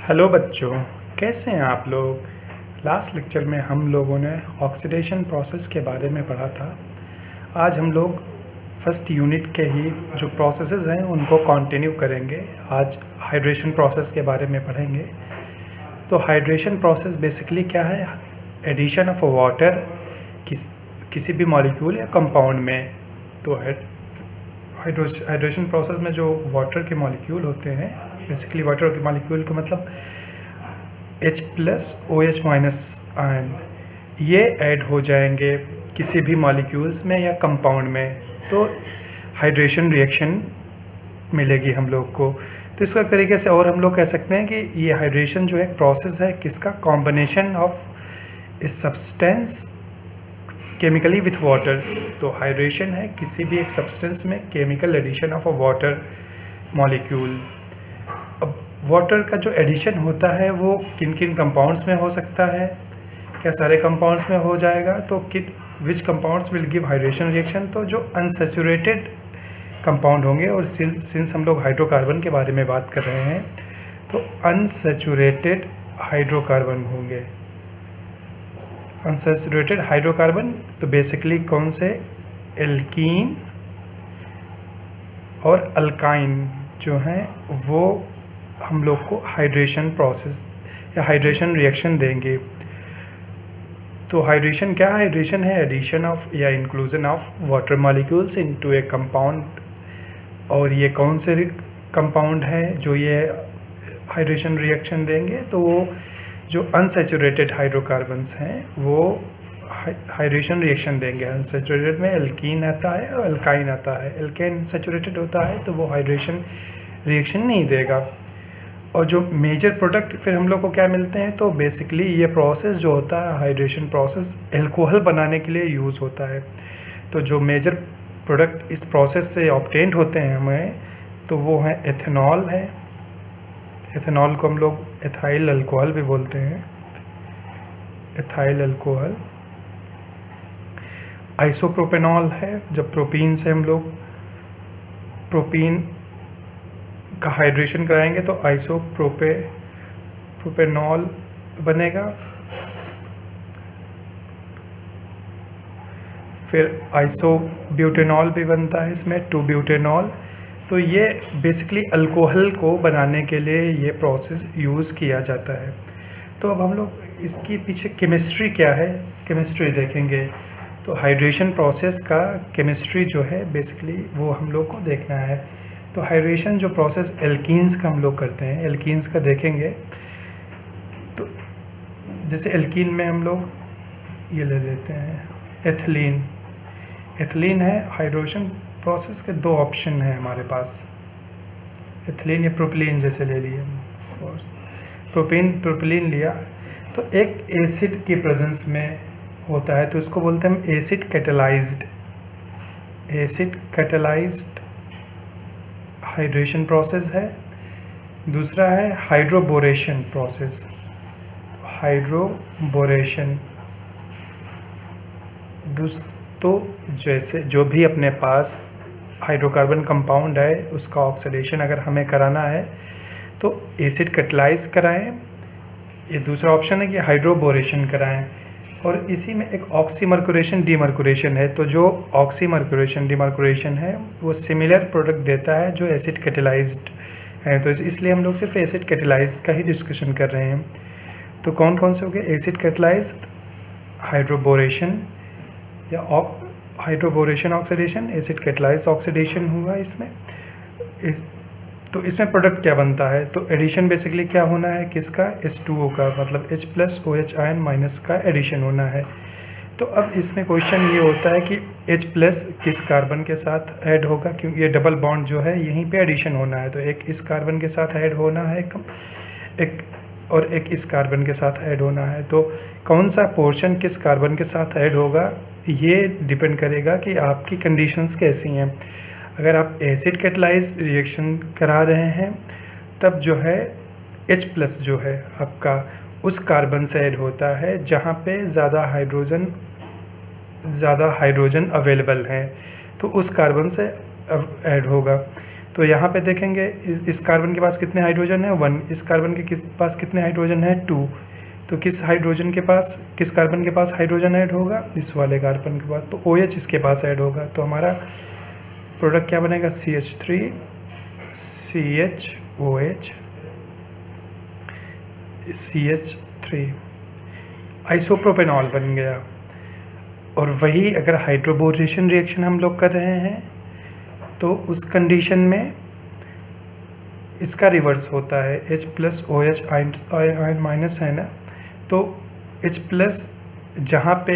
Hello बच्चों, कैसे हैं आप लोग। लास्ट लेक्चर में हम लोगों ने ऑक्सीडेशन प्रोसेस के बारे में पढ़ा था। आज हम लोग फर्स्ट यूनिट के ही जो प्रोसेसेस हैं उनको कंटिन्यू करेंगे। आज हाइड्रेशन प्रोसेस के बारे में पढ़ेंगे। तो हाइड्रेशन प्रोसेस बेसिकली क्या है? एडिशन ऑफ वाटर किसी भी मॉलिक्यूल या कंपाउंड में। तो हाइड्रेशन प्रोसेस में जो वाटर के मॉलिक्यूल होते हैं, बेसिकली वाटर के मॉलिक्यूल का मतलब H+OH- आयन, ये ऐड हो जाएंगे किसी भी मॉलिक्यूल्स में या कंपाउंड में, तो हाइड्रेशन रिएक्शन मिलेगी हम लोग को। तो इसको एक तरीके से और हम लोग कह सकते हैं कि ये हाइड्रेशन जो एक प्रोसेस है किसका, combination of a substance chemically with water. तो हाइड्रेशन है किसी भी एक सब्सटेंस में chemical addition of a water molecule. अब वाटर का जो एडिशन होता है वो किन किन कंपाउंड्स में हो सकता है? क्या सारे कंपाउंड्स में हो जाएगा? तो which compounds will give hydration reaction? तो जो अनसैचुरेटेड कंपाउंड होंगे, और सिंस हम लोग हाइड्रोकार्बन के बारे में बात कर रहे हैं तो अनसैचुरेटेड हाइड्रोकार्बन होंगे। अनसैचुरेटेड हाइड्रोकार्बन तो बेसिकली कौन से? एल्कीन और अल्काइन जो हैं वो हम लोग को हाइड्रेशन प्रोसेस या हाइड्रेशन रिएक्शन देंगे। तो हाइड्रेशन क्या है? हाइड्रेशन है एडिशन ऑफ या inclusion of water molecules into A compound. और ये कौन से कंपाउंड हैं जो ये हाइड्रेशन रिएक्शन देंगे? तो वो जो अनसैचुरेटेड हाइड्रोकार्बन्स हैं वो हाइड्रेशन रिएक्शन देंगे। अनसैचुरेटेड में एल्कीन आता है और अल्काइन आता है। एल्केन सैचुरेटेड होता है तो वो हाइड्रेशन रिएक्शन नहीं देगा। और जो मेजर प्रोडक्ट फिर हम लोग को क्या मिलते हैं? तो बेसिकली ये प्रोसेस जो होता है हाइड्रेशन प्रोसेस, अल्कोहल बनाने के लिए यूज़ होता है। तो जो मेजर प्रोडक्ट इस प्रोसेस से ऑब्टेन्ड होते हैं हमें, तो वो है एथेनॉल है। एथेनॉल को हम लोग एथाइल अल्कोहल भी बोलते हैं, एथाइल अल्कोहल। आइसोप्रोपेनॉल है, जब प्रोपीन से हम लोग प्रोपीन का हाइड्रेशन कराएंगे तो प्रोपेनॉल बनेगा। फिर आइसोब्यूटेनॉल भी बनता है इसमें, 2-ब्यूटेनॉल। तो ये बेसिकली अल्कोहल को बनाने के लिए ये प्रोसेस यूज़ किया जाता है। तो अब हम लोग इसकी पीछे केमिस्ट्री क्या है, केमिस्ट्री देखेंगे। तो हाइड्रेशन प्रोसेस का केमिस्ट्री जो है बेसिकली वो हम लोग को देखना है। तो हाइड्रेशन जो प्रोसेस एल्कीन्स का हम लोग करते हैं, एल्कीन्स का देखेंगे। तो जैसे एल्कीन में हम लोग ये ले लेते हैं एथिलीन। एथिलीन है हाइड्रेशन प्रोसेस के दो ऑप्शन हैं हमारे पास, एथिलीन या प्रोपिलीन जैसे ले लिए। प्रोपिलीन लिया तो एक एसिड की प्रेजेंस में होता है तो इसको बोलते हैं हम एसिड कैटेलाइज्ड हाइड्रेशन प्रोसेस है। दूसरा है हाइड्रोबोरेशन प्रोसेस। हाइड्रोबोरेशन तो जैसे जो भी अपने पास हाइड्रोकार्बन कंपाउंड है उसका ऑक्सीडेशन अगर हमें कराना है तो एसिड कैटेलाइज कराएं। ये दूसरा ऑप्शन है कि हाइड्रोबोरेशन कराएं। और इसी में एक ऑक्सीमर्कुरेशन डीमर्कुरेशन है। तो जो ऑक्सीमर्कुरेशन डीमर्कुरेशन है वो सिमिलर प्रोडक्ट देता है जो एसिड कैटेलाइज्ड है। तो इसलिए हम लोग सिर्फ एसिड कैटेलाइज्ड का ही डिस्कशन कर रहे हैं। तो कौन कौन से हो गए? एसिड कैटेलाइज्ड, हाइड्रोबोरेशन या hydroboration oxidation, acid catalysed oxidation हुआ इसमें। तो इसमें प्रोडक्ट क्या बनता है? तो एडिशन बेसिकली क्या होना है किसका? H2O का, मतलब H+OH आयन माइनस का एडिशन होना है। तो अब इसमें क्वेश्चन ये होता है कि H+ किस कार्बन के साथ ऐड होगा, क्योंकि ये डबल बॉन्ड जो है यहीं पे एडिशन होना है। तो एक इस कार्बन के साथ ऐड होना है एक इस कार्बन के साथ ऐड होना है। तो कौन सा पोर्शन किस कार्बन के साथ ऐड होगा ये डिपेंड करेगा कि आपकी कंडीशंस कैसी हैं। अगर आप एसिड कैटेलाइज्ड रिएक्शन करा रहे हैं तब जो है H+ जो है आपका उस कार्बन से ऐड होता है जहाँ पे ज़्यादा हाइड्रोजन अवेलेबल है, तो उस कार्बन से ऐड होगा। तो यहाँ पे देखेंगे इस कार्बन के पास कितने हाइड्रोजन है 1, इस कार्बन के पास कितने हाइड्रोजन है 2। तो किस कार्बन के पास हाइड्रोजन ऐड होगा, इस वाले कार्बन के पास, तो OH इसके पास ऐड होगा। तो हमारा प्रोडक्ट क्या बनेगा CH3 CHOH CH3 आइसोप्रोपेनॉल बन गया। और वही अगर हाइड्रोबोरेशन रिएक्शन हम लोग कर रहे हैं तो उस कंडीशन में इसका रिवर्स होता है, H+OH आयन माइनस है ना, तो H+ जहाँ पे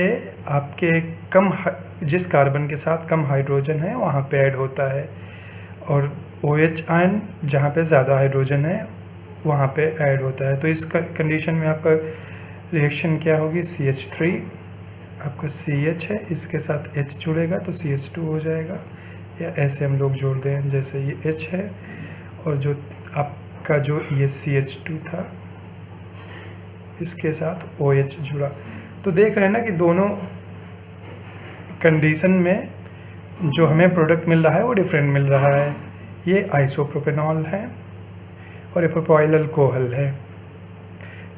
आपके जिस कार्बन के साथ कम हाइड्रोजन है वहाँ पे ऐड होता है, और OH आयन जहाँ पे ज़्यादा हाइड्रोजन है वहाँ पे ऐड होता है। तो इस कंडीशन में आपका रिएक्शन क्या होगी, CH3 आपका CH है, इसके साथ H जुड़ेगा तो CH2 हो जाएगा, या ऐसे हम लोग जोड़ दें जैसे ये H है और जो आपका जो ये CH2 था इसके साथ OH जुड़ा। तो देख रहे हैं ना कि दोनों कंडीशन में जो हमें प्रोडक्ट मिल रहा है वो डिफरेंट मिल रहा है। ये आइसोप्रोपेनॉल है और ये प्रोपाइल अल्कोहल है।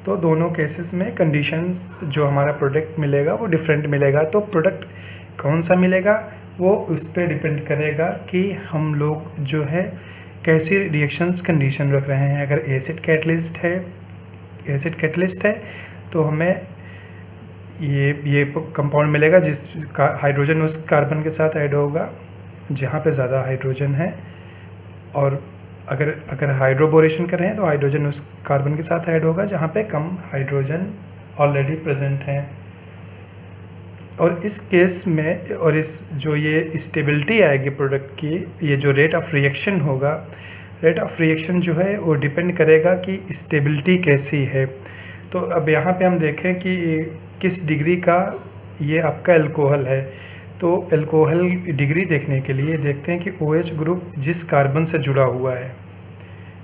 तो दोनों केसेस में कंडीशंस जो हमारा प्रोडक्ट मिलेगा वो डिफरेंट मिलेगा। तो प्रोडक्ट कौन सा मिलेगा वो उस पर डिपेंड करेगा कि हम लोग जो है कैसी रिएक्शंस कंडीशन रख रहे हैं। अगर एसिड कैटलिस्ट है तो हमें ये कंपाउंड मिलेगा जिसका हाइड्रोजन उस कार्बन के साथ ऐड होगा जहाँ पे ज़्यादा हाइड्रोजन है, और अगर हाइड्रोबोरेशन कर रहे हैं तो हाइड्रोजन उस कार्बन के साथ ऐड होगा जहाँ पे कम हाइड्रोजन ऑलरेडी प्रेजेंट है। और इस केस में और इस जो ये स्टेबिलिटी आएगी प्रोडक्ट की, ये जो रेट ऑफ रिएक्शन होगा, रेट ऑफ रिएक्शन जो है वो डिपेंड करेगा कि स्टेबिलिटी कैसी है। तो अब यहाँ पे हम देखें कि किस डिग्री का ये आपका अल्कोहल है। तो अल्कोहल डिग्री देखने के लिए देखते हैं कि OH ग्रुप जिस कार्बन से जुड़ा हुआ है,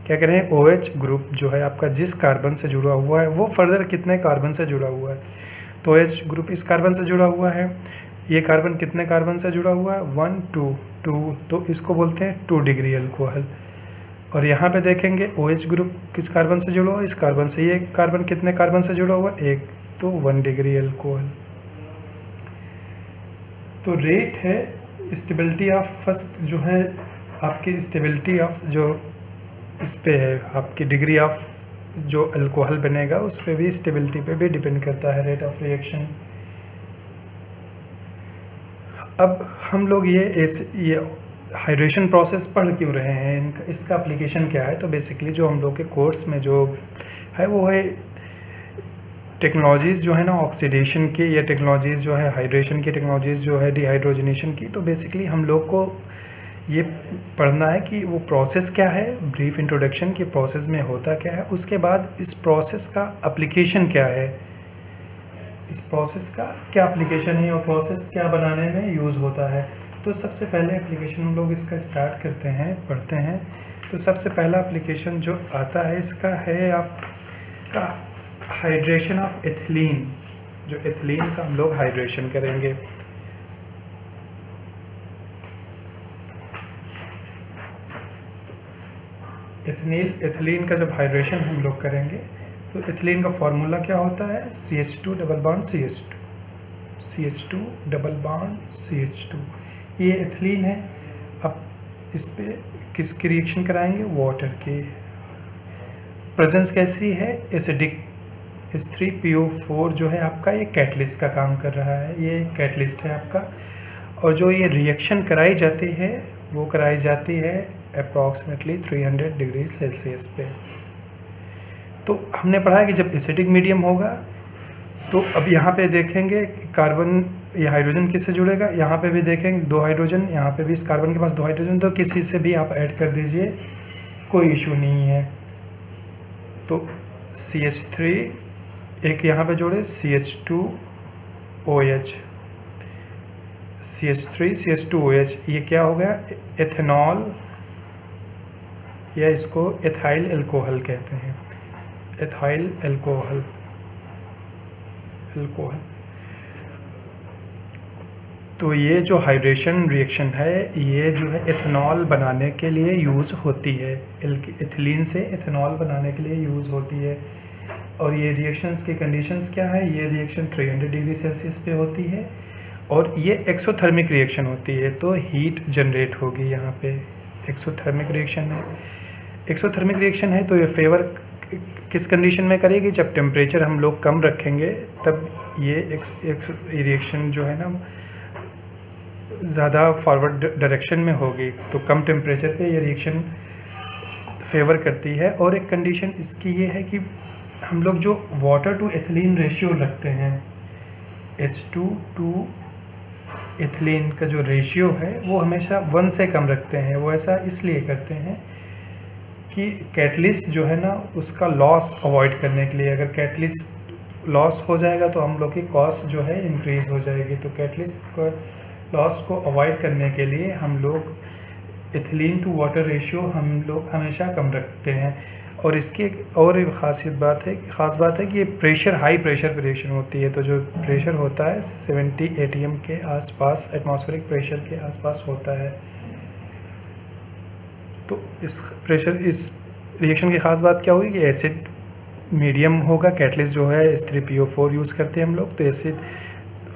क्या कह रहे हैं, OH ग्रुप जो है आपका जिस कार्बन से जुड़ा हुआ है वो फर्दर कितने कार्बन से जुड़ा हुआ है। तो OH ग्रुप इस कार्बन से जुड़ा हुआ है, ये कार्बन कितने कार्बन से जुड़ा हुआ है 1 2 2, तो इसको बोलते हैं 2 डिग्री अल्कोहल। और यहाँ पे देखेंगे OH ग्रुप किस कार्बन से जुड़ा हुआ है, इस कार्बन से, ये कार्बन कितने कार्बन से जुड़ा हुआ है 1, तो 1 डिग्री अल्कोहल। तो रेट है स्टेबिलिटी ऑफ फर्स्ट जो है आपकी स्टेबिलिटी ऑफ जो इस पे है आपकी डिग्री ऑफ जो अल्कोहल बनेगा उस पे भी स्टेबिलिटी पे भी डिपेंड करता है रेट ऑफ रिएक्शन। अब हम लोग ये हाइड्रेशन प्रोसेस पढ़ क्यों रहे हैं, इसका एप्लीकेशन क्या है। तो बेसिकली जो हम लोग के कोर्स में जो है वो है टेक्नोलॉजीज़ जो है ना ऑक्सीडेशन की, या टेक्नोलॉजीज़ जो है हाइड्रेशन की, टेक्नोलॉजीज़ जो है डिहाइड्रोजनेशन की। तो बेसिकली हम लोग को ये पढ़ना है कि वो प्रोसेस क्या है, ब्रीफ इंट्रोडक्शन कि प्रोसेस में होता क्या है, उसके बाद इस प्रोसेस का एप्लीकेशन क्या है, इस प्रोसेस का क्या एप्लीकेशन है और प्रोसेस क्या बनाने में यूज़ होता है। तो सबसे पहले एप्लीकेशन हम लोग इसका स्टार्ट करते हैं, पढ़ते हैं। तो सबसे पहला एप्लीकेशन जो आता है इसका है आपका हाइड्रेशन ऑफ एथिलीन। जो एथिलीन का हम लोग हाइड्रेशन करेंगे। एथिलीन का जब हाइड्रेशन हम लोग करेंगे तो एथिलीन का फॉर्मूला क्या होता है, CH2 double bond CH2 double bond CH2। ये एथिलीन है। अब इस पे किसकी रिएक्शन कराएंगे, वाटर की। प्रेजेंस कैसी है, एसिडिक। H3PO4 जो है आपका ये कैटलिस्ट का काम कर रहा है, ये कैटलिस्ट है आपका। और जो ये रिएक्शन कराई जाती है वो कराई जाती है अप्रॉक्सीमेटली 300 डिग्री सेल्सियस पे। तो हमने पढ़ा है कि जब एसिडिक मीडियम होगा तो अब यहाँ पे देखेंगे कार्बन या हाइड्रोजन किससे जुड़ेगा, यहाँ पे भी देखेंगे 2 हाइड्रोजन, यहाँ पे भी इस कार्बन के पास 2 हाइड्रोजन, तो किसी से भी आप ऐड कर दीजिए, कोई इशू नहीं है। तो CH3 एक यहाँ पे जोड़े CH2OH, CH3 CH2OH, ये क्या हो गया, एथेनॉल, या इसको एथाइल अल्कोहल कहते हैं, एथाइल अल्कोहल। 2 तो ये जो हाइड्रेशन रिएक्शन है ये जो है एथेनॉल बनाने के लिए यूज़ होती है, एथिलीन से एथेनॉल बनाने के लिए यूज़ होती है। और ये रिएक्शंस की कंडीशंस क्या है, ये रिएक्शन 300 डिग्री सेल्सियस पे होती है और ये एक्सोथर्मिक रिएक्शन होती है, तो हीट जनरेट होगी यहाँ पे। एक्सोथर्मिक रिएक्शन है, एक्सोथर्मिक रिएक्शन है तो ये फेवर किस कंडीशन में करेगी, जब टेम्परेचर हम लोग कम रखेंगे तब ये रिएक्शन जो है ना ज़्यादा फॉरवर्ड डायरेक्शन में होगी, तो कम टेम्परेचर पे ये रिएक्शन फेवर करती है। और एक कंडीशन इसकी ये है कि हम लोग जो वाटर टू एथिलीन रेशियो रखते हैं, H2 टू एथिलीन का जो रेशियो है वो हमेशा 1 से कम रखते हैं। वो ऐसा इसलिए करते हैं कि कैटलिस्ट जो है ना उसका लॉस अवॉइड करने के लिए। अगर कैटलिस्ट लॉस हो जाएगा तो हम लोग की कॉस्ट जो है इंक्रीज़ हो जाएगी, तो कैटलिस्ट का लॉस को अवॉइड करने के लिए हम लोग एथिलीन टू वाटर रेशियो हम लोग हमेशा कम रखते हैं। और इसकी एक और ख़ास बात है कि ये प्रेशर हाई प्रेशर पे रिएक्शन होती है, तो जो प्रेशर होता है 70 atm के आसपास, एटमॉस्फेरिक प्रेशर के आसपास होता है। तो इस रिएक्शन की ख़ास बात क्या हुई कि एसिड मीडियम होगा, कैटलिस्ट जो है H3PO4 यूज़ करते हैं हम लोग, तो एसिड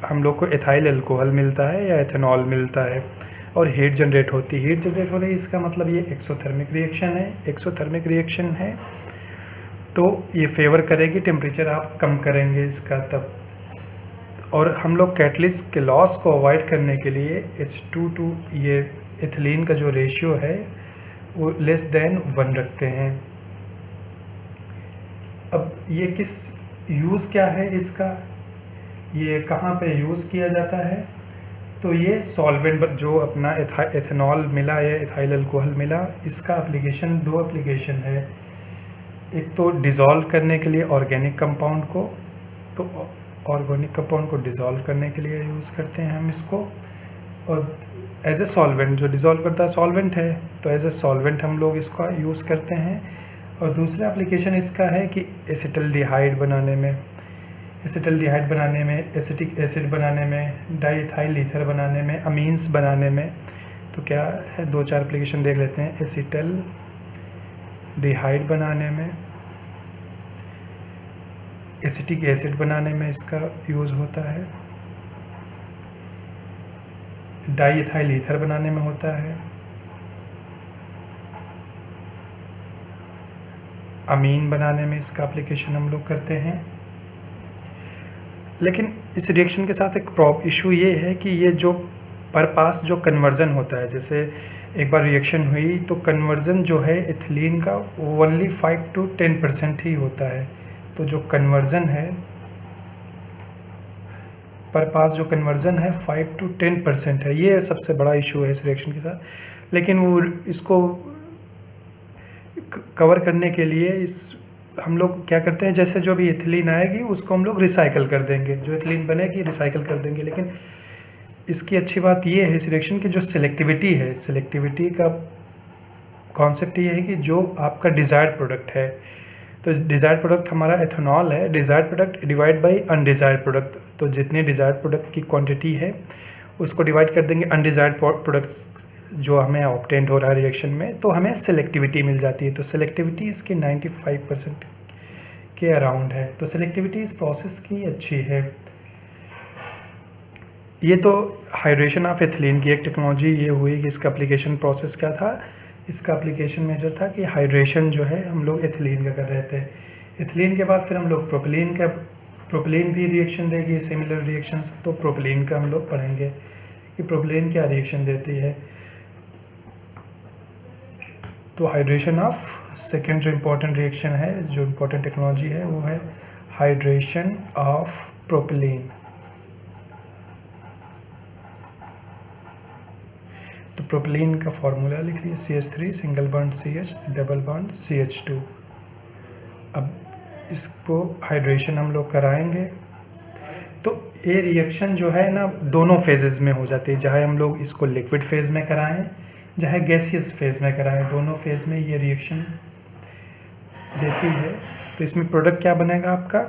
हम लोग को एथाइल अल्कोहल मिलता है या एथेनॉल मिलता है और हीट जनरेट होती है। हीट जनरेट हो रही है, इसका मतलब ये एक्सोथर्मिक रिएक्शन है। एक्सोथर्मिक रिएक्शन है तो ये फेवर करेगी, टेम्परेचर आप कम करेंगे इसका तब। और हम लोग कैटलिस्ट के लॉस को अवॉइड करने के लिए H2 टू ये एथिलीन का जो रेशियो है वो लेस देन 1 रखते हैं। अब ये किस यूज़ क्या है इसका, ये कहाँ पे यूज़ किया जाता है, तो ये सॉल्वेंट जो अपना एथेनॉल मिला या एथाइल अल्कोहल मिला, इसका एप्लीकेशन 2 एप्लीकेशन है। एक तो डिज़ोल्व करने के लिए ऑर्गेनिक कंपाउंड को, तो ऑर्गेनिक कंपाउंड को डिज़ोल्व करने के लिए यूज़ करते हैं हम इसको, और एज ए सॉल्वेंट जो डिज़ोल्व करता है सॉल्वेंट है, तो एज ए सॉल्वेंट हम लोग इसका यूज़ करते हैं। और दूसरा एप्लीकेशन इसका है कि एसिटल्डिहाइड बनाने में, एसिटल्डिहाइड बनाने में, एसिटिक एसिड बनाने में, डाईइथाइल ईथर बनाने में, अमीन्स बनाने में। तो क्या है 2-4 एप्लीकेशन देख लेते हैं। एसिटल्डिहाइड बनाने में, एसिटिक एसिड बनाने में इसका यूज़ होता है, डाईइथाइल ईथर बनाने में होता है, अमीन बनाने में इसका एप्लीकेशन हम लोग करते हैं। लेकिन इस रिएक्शन के साथ एक इशू ये है कि ये जो पर पास जो कन्वर्जन होता है, जैसे एक बार रिएक्शन हुई तो कन्वर्जन जो है एथिलीन का ओनली 5 to 10% ही होता है। तो जो कन्वर्जन है पर पास जो कन्वर्जन है 5 to 10% है, ये सबसे बड़ा इशू है इस रिएक्शन के साथ। लेकिन वो इसको कवर करने के लिए हम लोग क्या करते हैं, जैसे जो भी एथिलीन आएगी उसको हम लोग रिसाइकल कर देंगे, जो एथिलीन बनेगी रिसाइकल कर देंगे। लेकिन इसकी अच्छी बात ये है इस रिएक्शन की जो सिलेक्टिविटी है, सिलेक्टिविटी का कॉन्सेप्ट ये है कि जो आपका डिज़ायर्ड प्रोडक्ट है, तो डिज़ायर्ड प्रोडक्ट हमारा एथेनॉल है, desired product divide by undesired product, तो जितने डिज़ायर्ड प्रोडक्ट की क्वांटिटी है उसको डिवाइड कर देंगे अनडिज़ायर्ड प्रोडक्ट्स जो हमें ऑब्टेंड हो रहा है रिएक्शन में, तो हमें सिलेक्टिविटी मिल जाती है। तो सिलेक्टिविटी इसकी 95% के अराउंड है, तो सिलेक्टिविटी इस प्रोसेस की अच्छी है। ये तो हाइड्रेशन ऑफ एथिलीन की एक टेक्नोलॉजी ये हुई कि इसका एप्लीकेशन प्रोसेस क्या था, इसका एप्लीकेशन मेजर था कि हाइड्रेशन जो है हम लोग एथिलीन का कर रहे थे। एथिलीन के बाद फिर हम लोग प्रोपिलीन भी रिएक्शन देगी, सिमिलर रिएक्शंस, तो प्रोपिलीन का हम लोग पढ़ेंगे कि प्रोपिलीन क्या रिएक्शन देती है। तो हाइड्रेशन ऑफ सेकेंड जो इम्पोर्टेंट रिएक्शन है, जो इम्पोर्टेंट टेक्नोलॉजी है वो है हाइड्रेशन ऑफ प्रोपिलीन। तो प्रोपिलीन का फॉर्मूला लिख लिया CH3 single bond CH double bond CH2। अब इसको हाइड्रेशन हम लोग कराएंगे तो ये रिएक्शन जो है ना दोनों फेजेस में हो जाती है, चाहे हम लोग इसको लिक्विड फेज में कराएं चाहे गैसियस फेज में कराएं, दोनों फेज में ये रिएक्शन देती है। तो इसमें प्रोडक्ट क्या बनेगा आपका,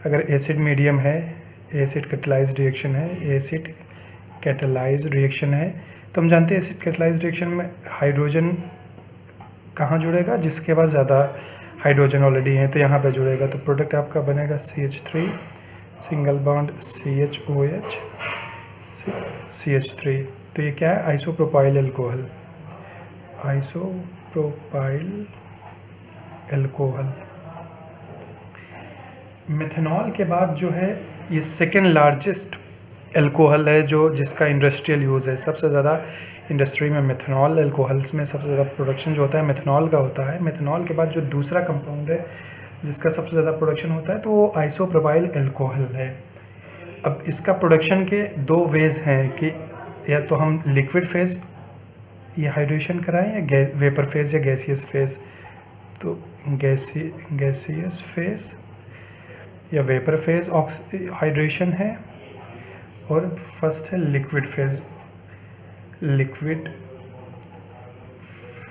अगर एसिड मीडियम है, एसिड कैटलाइज्ड रिएक्शन है, एसिड कैटालाइज रिएक्शन है, तो हम जानते हैं एसिड कैटालाइज रिएक्शन में हाइड्रोजन कहाँ जुड़ेगा, जिसके पास ज़्यादा हाइड्रोजन ऑलरेडी है तो यहाँ पे जुड़ेगा। तो प्रोडक्ट आपका बनेगा CH3 single bond CHOH CH3। तो ये क्या है, isopropyl alcohol, isopropyl alcohol. Methanol के बाद जो है ये सेकेंड लार्जेस्ट एल्कोहल है जो जिसका इंडस्ट्रियल यूज़ है। सबसे ज़्यादा इंडस्ट्री में मेथनॉल एल्कोहल्स में सबसे ज़्यादा प्रोडक्शन जो होता है मेथनॉल का होता है। मेथनॉल के बाद जो दूसरा कंपाउंड है जिसका सबसे ज़्यादा प्रोडक्शन होता है तो वो आइसोप्रोपाइल एल्कोहल है। अब इसका प्रोडक्शन के दो वेज हैं कि या तो हम लिक्विड फेज ये हाइड्रेशन कराएं या वेपर फेज या गैसियस फेज। तो गैसियस फेज या वेपर फेज हाइड्रेशन है और फर्स्ट है लिक्विड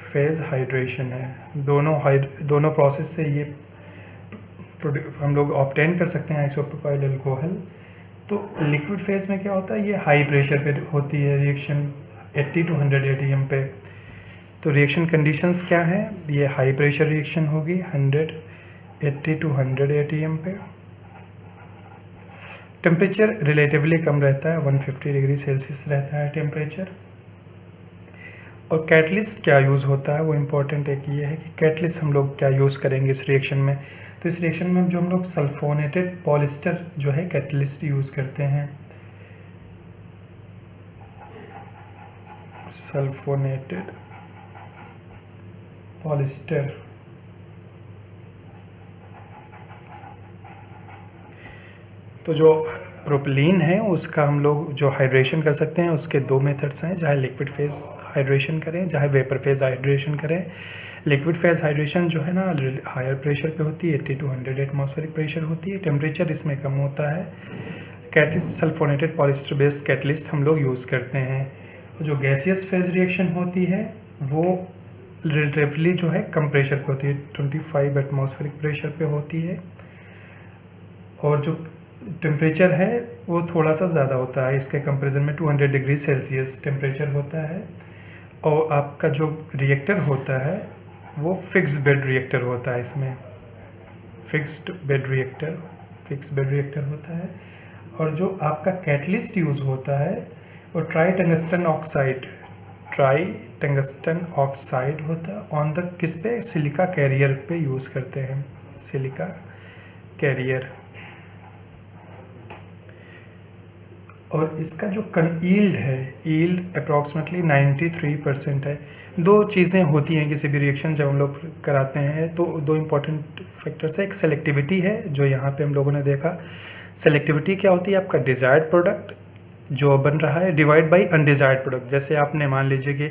फेज हाइड्रेशन है। दोनों प्रोसेस से ये हम लोग ऑब्टेन कर सकते हैं आइसोप्रोपाइल एल्कोहल। तो लिक्विड फेज में क्या होता है, ये हाई प्रेशर पे होती है रिएक्शन 80 to 100 ATM पे। तो रिएक्शन कंडीशंस क्या है, ये हाई प्रेशर रिएक्शन होगी 80 to 100 ATM पे। टेम्परेचर रिलेटिवली कम रहता है, 150 डिग्री सेल्सियस रहता है टेम्परेचर। और कैटलिस्ट क्या यूज़ होता है वो इम्पोर्टेंट एक ये है कि कैटलिस्ट हम लोग क्या यूज़ करेंगे इस रिएक्शन में। तो इस रिएक्शन में जो हम लोग सल्फोनेटेड पॉलिस्टर जो है कैटलिस्ट यूज़ करते हैं। Sulphonated polyester. तो जो प्रोपिलीन है उसका हम लोग जो हाइड्रेशन कर सकते हैं उसके दो मेथड्स हैं, चाहे लिक्विड फेज हाइड्रेशन करें चाहे वेपर फेज हाइड्रेशन करें। लिक्विड फेज हाइड्रेशन जो है ना हायर प्रेशर पे होती है, 80 to 100 एटमॉस्फेरिक प्रेशर होती है, टेम्परेचर इसमें कम होता है। Catalyst sulphonated polyester based catalyst हम लोग यूज़ करते हैं। जो गैसियस फेज रिएक्शन होती है वो रिलेटिवली जो है कम प्रेशर पे होती है, 25 एटमॉस्फेरिक प्रेशर पे होती है। और जो टेम्परेचर है वो थोड़ा सा ज़्यादा होता है इसके कंपैरिजन में, 200 डिग्री सेल्सियस टेम्परेचर होता है। और आपका जो रिएक्टर होता है वो फिक्स्ड बेड रिएक्टर होता है, इसमें फिक्स्ड बेड रिएक्टर होता है। और जो आपका कैटलिस्ट यूज़ होता है वो ट्राई टंगस्टन ऑक्साइड होता है ऑन द किस पे, सिलिका कैरियर पे यूज़ करते हैं, सिलिका कैरियर। और इसका जो ईल्ड है, ईल्ड अप्रॉक्सीमेटली 93% है। दो चीज़ें होती हैं किसी भी रिएक्शन जब हम लोग कराते हैं, तो दो इम्पॉर्टेंट फैक्टर्स है। एक सेलेक्टिविटी है जो यहाँ पे हम लोगों ने देखा। सेलेक्टिविटी क्या होती है, आपका डिज़ायर्ड प्रोडक्ट जो बन रहा है डिवाइड बाई अनडिज़ायर्ड प्रोडक्ट। जैसे आपने मान लीजिए कि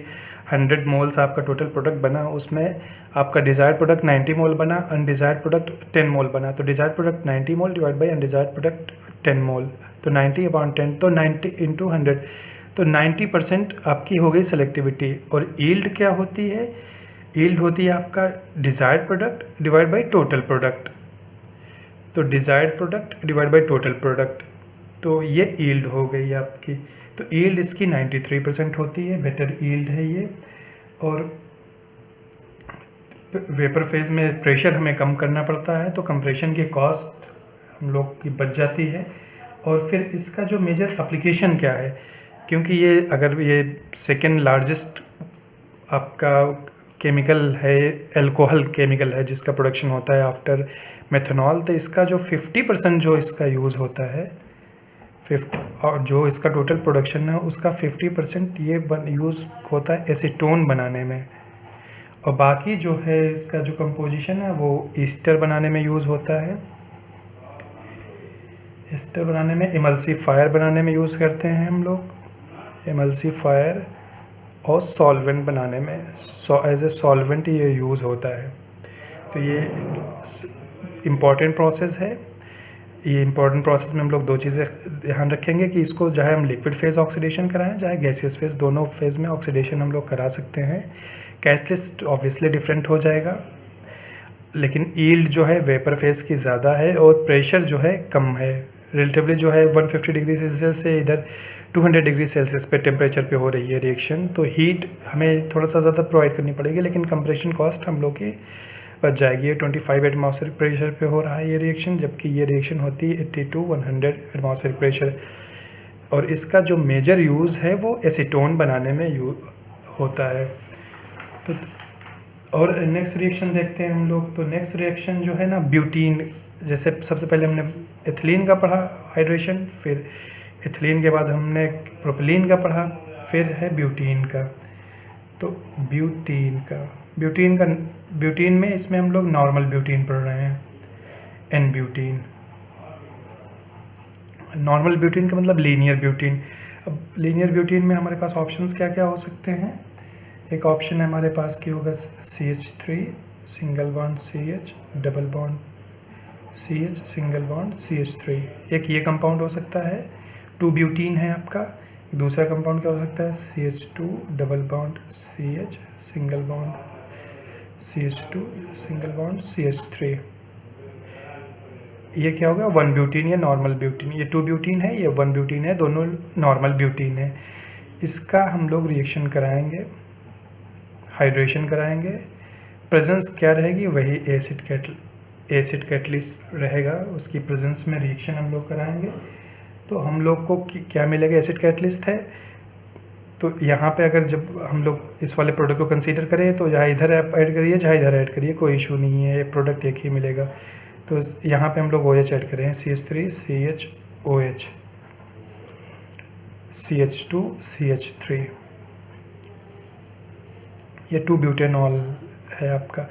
100 मोल्स आपका टोटल प्रोडक्ट बना, उसमें आपका डिज़ायर्ड प्रोडक्ट 90 मोल बना, अनडिज़ायर्ड प्रोडक्ट 10 मोल बना। तो desired product 90 mole divide by undesired product 10 मोल, तो 90/10, तो 90 × 100, तो 90% आपकी हो गई सेलेक्टिविटी। और यील्ड क्या होती है, यील्ड होती है आपका desired product divide by total product. तो desired product divide by total product, तो ये यील्ड हो गई आपकी। तो यील्ड इसकी 93% होती है, बेटर यील्ड है ये। और वेपर फेज में प्रेशर हमें कम करना पड़ता है तो कंप्रेशन की कॉस्ट हम लोग की बच जाती है। और फिर इसका जो मेजर एप्लीकेशन क्या है, क्योंकि ये अगर ये सेकेंड लार्जेस्ट आपका केमिकल है, एल्कोहल केमिकल है जिसका प्रोडक्शन होता है आफ्टर मेथनॉल, तो इसका जो 50% जो इसका यूज़ होता है 50, और जो इसका टोटल प्रोडक्शन है उसका 50% ये यूज़ होता है एसीटोन बनाने में। और बाकी जो है इसका जो कंपोजिशन है वो ईस्टर बनाने में यूज़ होता है, ईस्टर बनाने में, इमल्सीफायर बनाने में यूज़ करते हैं हम लोग, इमल्सीफायर, और सॉल्वेंट बनाने में एज ए सॉल्वेंट ये यूज़ होता है। तो ये इम्पॉर्टेंट प्रोसेस है। ये इंपॉर्टेंट प्रोसेस में हम लोग दो चीज़ें ध्यान रखेंगे कि इसको चाहे हम लिक्विड फेज ऑक्सीडेशन कराएं चाहे गैसियस फेज, दोनों फेज में ऑक्सीडेशन हम लोग करा सकते हैं। कैटलिस्ट ऑब्वियसली डिफरेंट हो जाएगा, लेकिन यील्ड जो है वेपर फेज की ज़्यादा है और प्रेशर जो है कम है, रिलेटिवली जो है 150 डिग्री सेल्सियस से इधर 200 डिग्री सेल्सियस पे टेम्परेचर पे हो रही है रिएक्शन, तो हीट हमें थोड़ा सा ज़्यादा प्रोवाइड करनी पड़ेगी, लेकिन कंप्रेशन कॉस्ट हम लोग की बच जाएगी। ये 25 एटमॉस्फेरिक प्रेशर पे हो रहा है ये रिएक्शन, जबकि ये रिएक्शन होती है 80 to 100 एटमॉस्फेरिक प्रेशर। और इसका जो मेजर यूज़ है वो एसीटोन बनाने में होता है। तो और नेक्स्ट रिएक्शन देखते हैं हम लोग। तो नेक्स्ट रिएक्शन जो है ना ब्यूटीन, जैसे सबसे पहले हमने एथिलीन का पढ़ा हाइड्रेशन, फिर एथिलीन के बाद हमने प्रोपिलीन का पढ़ा, फिर है ब्यूटीन का। तो ब्यूटीन में इसमें हम लोग नॉर्मल ब्यूटीन पढ़ रहे हैं, एन ब्यूटीन। नॉर्मल ब्यूटीन का मतलब लीनियर ब्यूटीन। अब लीनियर ब्यूटीन में हमारे पास ऑप्शंस क्या क्या हो सकते हैं। एक ऑप्शन है हमारे पास की होगा CH3 single bond CH double bond CH single bond CH3। एक ये कंपाउंड हो सकता है, 2 ब्यूटीन है आपका। दूसरा कंपाउंड क्या हो सकता है, CH2 double bond CH single bond CH2 single bond CH3। ये क्या होगा, 1 ब्यूटीन या नॉर्मल ब्यूटीन। ये 2 ब्यूटीन है, ये 1 ब्यूटीन है, दोनों नॉर्मल ब्यूटीन है। इसका हम लोग रिएक्शन कराएंगे, हाइड्रेशन कराएंगे। प्रेजेंस क्या रहेगी, वही एसिड कैटलिस्ट रहेगा, उसकी प्रेजेंस में रिएक्शन हम लोग कराएंगे। तो हम लोग को क्या मिलेगा, एसिड कैटलिस्ट है। तो यहाँ पे अगर जब हम लोग इस वाले प्रोडक्ट को कंसीडर करें तो जहाँ इधर आप ऐड करिए, जहाँ इधर ऐड करिए, कोई इशू नहीं है, ये प्रोडक्ट एक ही मिलेगा। तो यहाँ पे हम लोग OH ऐड करें, CH3 CHOH CH2 CH3, ये 2 ब्यूटेनॉल है आपका।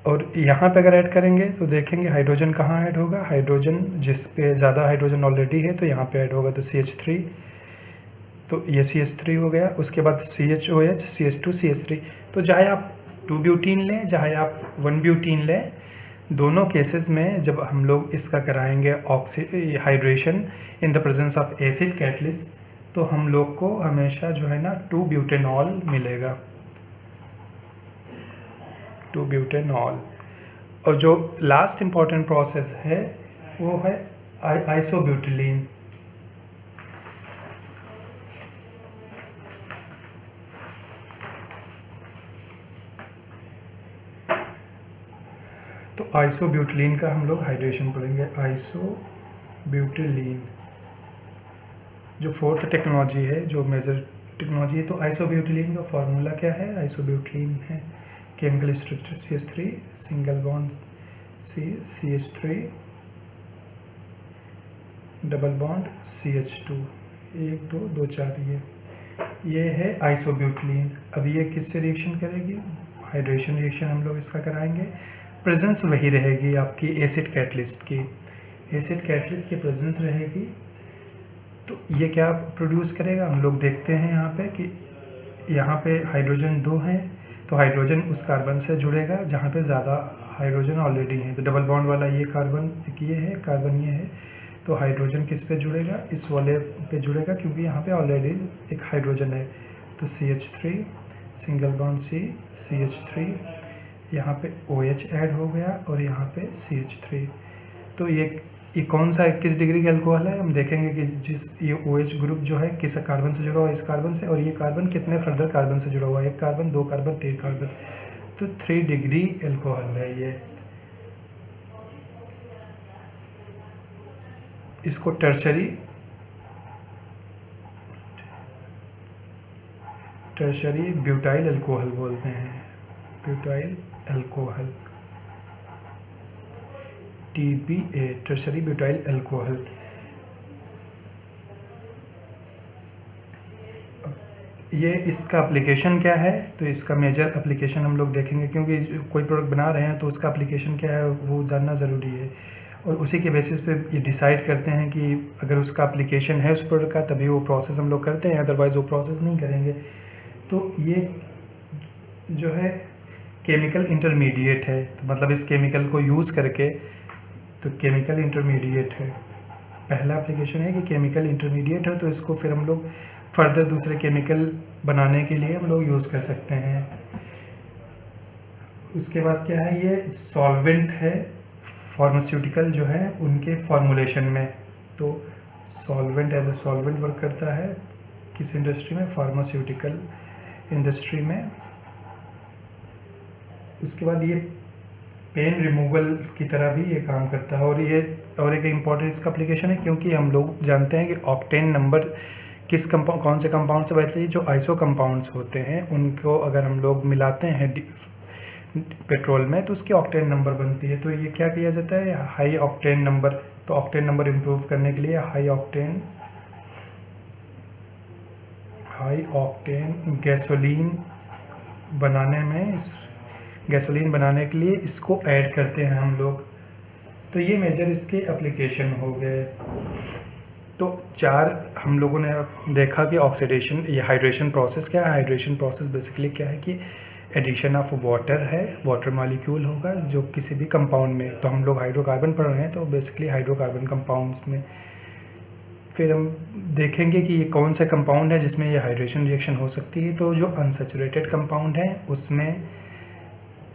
और यहाँ पे अगर ऐड करेंगे तो देखेंगे हाइड्रोजन कहाँ ऐड होगा, हाइड्रोजन जिस पे ज़्यादा हाइड्रोजन ऑलरेडी है तो यहाँ पे ऐड होगा, तो CH3, तो ये CH3 हो गया। उसके बाद CHOH CH2 CH3। तो चाहे आप 2 ब्यूटीन लें, चाहे आप 1 ब्यूटीन लें, दोनों केसेस में जब हम लोग इसका कराएंगे hydration in the presence of acid catalyst, तो हम लोग को हमेशा जो है ना 2 ब्यूटेनॉल मिलेगा, 2 ब्यूटेनॉल। और जो लास्ट इम्पॉर्टेंट प्रोसेस है वो है आइसोब्यूटिलीन। तो आइसोब्यूटिलीन का हम लोग हाइड्रेशन पढ़ेंगे। आइसोब्यूटिलीन जो 4th टेक्नोलॉजी है, जो मेजर टेक्नोलॉजी है। तो आइसोब्यूटिलीन का फार्मूला क्या है, आइसोब्यूटिलीन है chemical structure CH3 single bond CH3 double bond CH2 1 2 2 4, ये है आइसोब्यूटिलीन। अब ये किससे रिएक्शन करेगी, हाइड्रेशन रिएक्शन हम लोग इसका कराएंगे। प्रेजेंस वही रहेगी आपकी एसिड कैटलिस्ट की, एसिड कैटलिस्ट की प्रेजेंस रहेगी। तो ये क्या प्रोड्यूस करेगा, हम लोग देखते हैं यहाँ पे कि यहाँ पे हाइड्रोजन 2 हैं, तो हाइड्रोजन उस कार्बन से जुड़ेगा जहाँ पे ज़्यादा हाइड्रोजन ऑलरेडी है। तो डबल बॉन्ड वाला ये कार्बन, एक ये है कार्बन, ये है। तो हाइड्रोजन किस पे जुड़ेगा, इस वाले पे जुड़ेगा, क्योंकि यहाँ पे ऑलरेडी एक हाइड्रोजन है। तो CH3 सिंगल बॉन्ड CH3, यहाँ पे OH ऐड हो गया और यहाँ पे CH3। तो ये कौन सा किस डिग्री का अल्कोहल है, हम देखेंगे कि जिस ये OH ग्रुप जो है किस कार्बन से जुड़ा हुआ है, इस कार्बन से, और ये कार्बन कितने फर्दर कार्बन से जुड़ा हुआ है, 1 कार्बन 2 कार्बन 3 कार्बन। तो 3 डिग्री अल्कोहल है ये। इसको टर्शरी ब्यूटाइल अल्कोहल बोलते हैं, butyl alcohol, TBA, tertiary butyl alcohol. ये इसका एप्लीकेशन क्या है, तो इसका मेजर एप्लीकेशन हम लोग देखेंगे, क्योंकि कोई प्रोडक्ट बना रहे हैं तो उसका एप्लीकेशन क्या है वो जानना ज़रूरी है, और उसी के बेसिस पे ये डिसाइड करते हैं कि अगर उसका एप्लीकेशन है उस प्रोडक्ट का तभी वो प्रोसेस हम लोग करते हैं, अदरवाइज़ वो प्रोसेस नहीं करेंगे। तो ये जो है केमिकल इंटरमीडिएट है, तो मतलब इस केमिकल को यूज़ करके, तो केमिकल इंटरमीडिएट है, पहला एप्लीकेशन है कि केमिकल इंटरमीडिएट है, तो इसको फिर हम लोग फर्दर दूसरे केमिकल बनाने के लिए हम लोग यूज़ कर सकते हैं। उसके बाद क्या है, ये सॉल्वेंट है फार्मास्यूटिकल जो है उनके फॉर्मुलेशन में। तो solvent as a solvent work करता है किस इंडस्ट्री में, फार्मास्यूटिकल इंडस्ट्री में। उसके बाद ये पेन रिमूवल की तरह भी ये काम करता है। और एक इम्पॉर्टेंट इसका एप्लीकेशन है, क्योंकि हम लोग जानते हैं कि ऑक्टेन नंबर कौन से कंपाउंड से बनते हैं। जो आइसो कंपाउंड्स होते हैं उनको अगर हम लोग मिलाते हैं पेट्रोल में तो उसकी ऑक्टेन नंबर बनती है। तो ये क्या किया जाता है, हाई ऑक्टेन नंबर। तो ऑक्टेन नंबर इम्प्रूव करने के लिए हाई ऑक्टेन गैसोलीन बनाने के लिए इसको ऐड करते हैं हम लोग। तो ये मेजर इसके एप्लीकेशन हो गए। तो 4 हम लोगों ने देखा कि ऑक्सीडेशन, ये हाइड्रेशन प्रोसेस क्या है। हाइड्रेशन प्रोसेस बेसिकली क्या है कि एडिशन ऑफ वाटर है, वाटर मॉलिक्यूल होगा जो किसी भी कंपाउंड में। तो हम लोग हाइड्रोकार्बन पढ़ रहे हैं, तो बेसिकली हाइड्रोकार्बन कंपाउंड्स में फिर हम देखेंगे कि ये कौन से कंपाउंड है जिसमें ये हाइड्रेशन रिएक्शन हो सकती है। तो जो अनसैचुरेटेड कंपाउंड है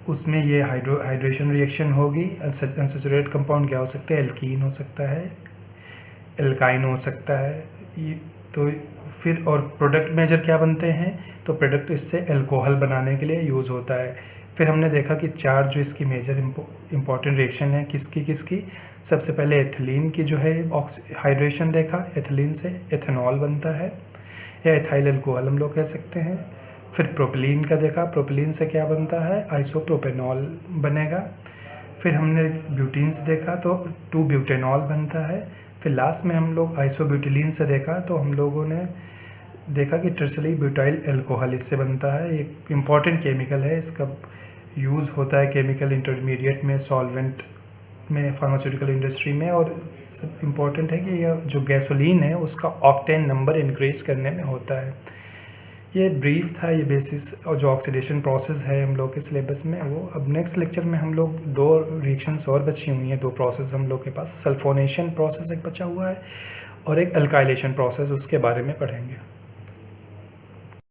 उसमें ये हाइड्रेशन रिएक्शन होगी। अनसैचुरेटेड कंपाउंड क्या हो सकते हैं, एल्कीन हो सकता है, एल्काइन हो सकता है। ये तो फिर और प्रोडक्ट मेजर क्या बनते हैं, तो प्रोडक्ट इससे अल्कोहल बनाने के लिए यूज़ होता है। फिर हमने देखा कि 4 जो इसकी मेजर इम्पॉर्टेंट रिएक्शन है किसकी। सबसे पहले एथिलीन की जो है हाइड्रेशन देखा, एथिलीन से एथेनॉल बनता है या एथाइल अल्कोहल हम लोग कह सकते हैं। फिर प्रोपिलीन का देखा, प्रोपिलीन से क्या बनता है, आइसोप्रोपेनॉल बनेगा। फिर हमने ब्यूटीन से देखा तो 2-ब्यूटेनॉल बनता है। फिर लास्ट में हम लोग आइसोब्यूटिलीन से देखा तो हम लोगों ने देखा कि टर्शरी ब्यूटाइल अल्कोहल इससे बनता है। एक इम्पॉर्टेंट केमिकल है, इसका यूज़ होता है केमिकल इंटरमीडिएट में, सॉल्वेंट में, फार्मास्यूटिकल इंडस्ट्री में। और सब इम्पॉर्टेंट है कि यह जो गैसोलीन है उसका ऑक्टेन नंबर इंक्रीज़ करने में होता है। ये ब्रीफ था, ये बेसिस और जो ऑक्सीडेशन प्रोसेस है हम लोग के सिलेबस में वो। अब नेक्स्ट लेक्चर में हम लोग 2 रिएक्शंस और बची हुई हैं, 2 प्रोसेस हम लोग के पास। सल्फोनेशन प्रोसेस एक बचा हुआ है और एक अल्काइलेशन प्रोसेस, उसके बारे में पढ़ेंगे।